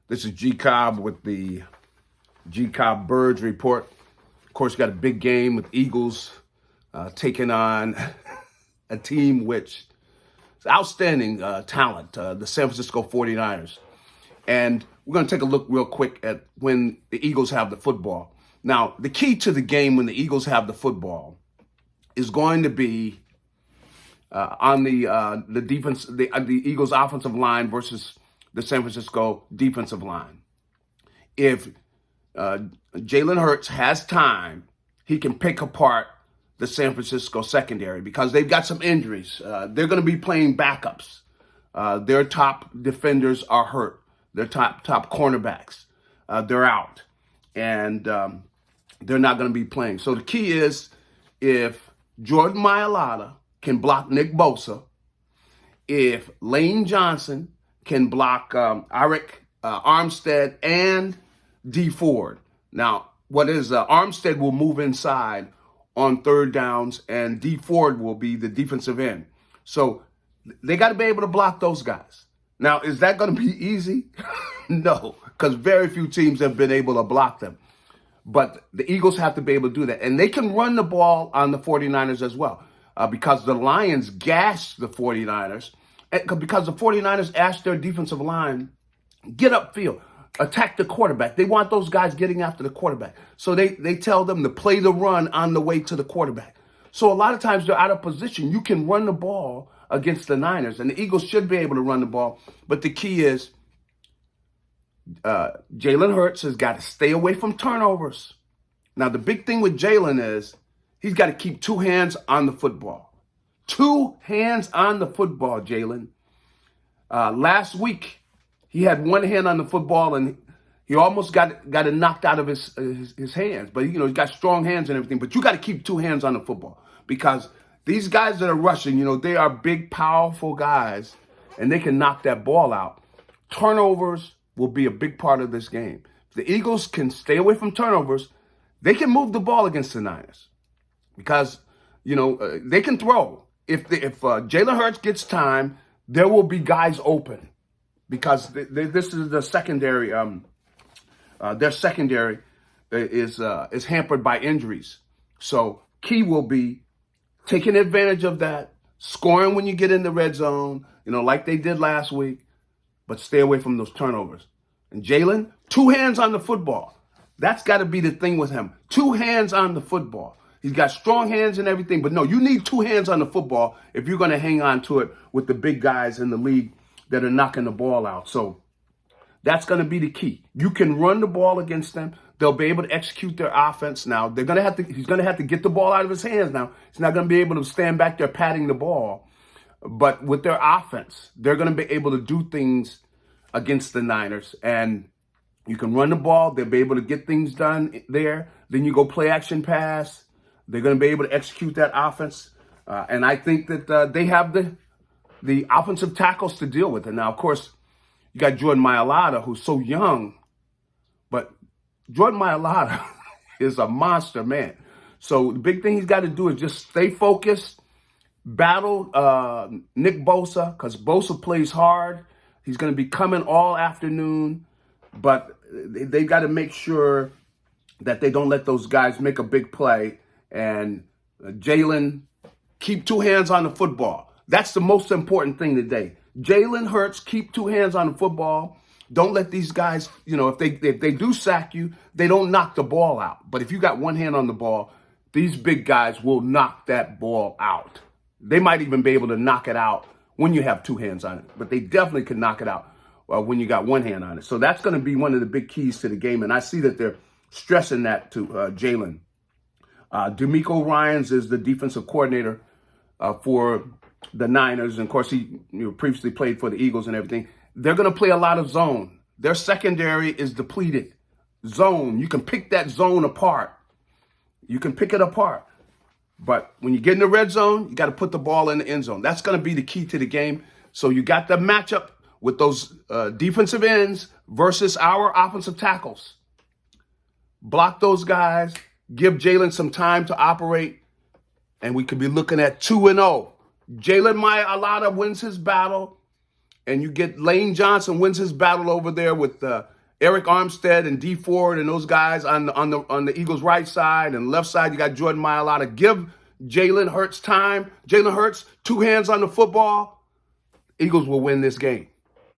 This is G Cobb with the G Cobb Birds Report. Of course, you got a big game with Eagles taking on a team which is outstanding talent, the San Francisco 49ers. And we're going to take a look real quick at when the Eagles have the football. Now, the key to the game when the Eagles have the football is going to be on the defense, the Eagles' offensive line versus the San Francisco defensive line. If Jalen Hurts has time, he can pick apart the San Francisco secondary because they've got some injuries. They're going to be playing backups. Their top defenders are hurt. Their top cornerbacks, they're out, and they're not going to be playing. So the key is if Jordan Mailata can block Nick Bosa, if Lane Johnson can block Eric Armstead and Dee Ford. Now, Armstead will move inside on third downs, and Dee Ford will be the defensive end. So they got to be able to block those guys. Now, is that going to be easy? No, because very few teams have been able to block them. But the Eagles have to be able to do that. And they can run the ball on the 49ers as well because the Lions gashed the 49ers. Because the 49ers asked their defensive line, get upfield, attack the quarterback. They want those guys getting after the quarterback. So they tell them to play the run on the way to the quarterback. So a lot of times they're out of position. You can run the ball against the Niners, and the Eagles should be able to run the ball. But the key is Jalen Hurts has got to stay away from turnovers. Now, the big thing with Jalen is he's got to keep two hands on the football. Two hands on the football, Jalen. Last week, he had one hand on the football, and he almost got it knocked out of his hands. But, he's got strong hands and everything. But you got to keep two hands on the football because these guys that are rushing, they are big, powerful guys, and they can knock that ball out. Turnovers will be a big part of this game. If the Eagles can stay away from turnovers, they can move the ball against the Niners because, they can throw. If Jalen Hurts gets time, there will be guys open because this is the secondary. Their secondary is hampered by injuries. So key will be taking advantage of that, scoring when you get in the red zone, like they did last week, but stay away from those turnovers. And Jalen, two hands on the football. That's got to be the thing with him. Two hands on the football. He's got strong hands and everything, but no, you need two hands on the football if you're going to hang on to it with the big guys in the league that are knocking the ball out. So that's going to be the key. You can run the ball against them. They'll be able to execute their offense. Now, he's going to have to get the ball out of his hands now. He's not going to be able to stand back there patting the ball. But with their offense, they're going to be able to do things against the Niners. And you can run the ball. They'll be able to get things done there. Then you go play action pass. They're going to be able to execute that offense. And I think that they have the offensive tackles to deal with it. Now, of course, you got Jordan Mailata, who's so young. But Jordan Mailata is a monster, man. So the big thing he's got to do is just stay focused, battle Nick Bosa, because Bosa plays hard. He's going to be coming all afternoon. But they got to make sure that they don't let those guys make a big play. And Jalen, keep two hands on the football. That's the most important thing today. Jalen Hurts, keep two hands on the football. Don't let these guys, if they do sack you, they don't knock the ball out. But if you got one hand on the ball, these big guys will knock that ball out. They might even be able to knock it out when you have two hands on it. But they definitely can knock it out when you got one hand on it. So that's going to be one of the big keys to the game. And I see that they're stressing that to Jalen. DeMeco Ryans is the defensive coordinator for the Niners. And, of course, he previously played for the Eagles and everything. They're going to play a lot of zone. Their secondary is depleted. Zone. You can pick that zone apart. You can pick it apart. But when you get in the red zone, you got to put the ball in the end zone. That's going to be the key to the game. So you got the matchup with those defensive ends versus our offensive tackles. Block those guys. Give Jalen some time to operate. And we could be looking at 2-0. Jalen Mailata wins his battle. And you get Lane Johnson wins his battle over there with Eric Armstead and D Ford and those guys on the Eagles' right side, and left side you got Jordan Mailata. Give Jalen Hurts time. Jalen Hurts, 2 hands on the football. Eagles will win this game.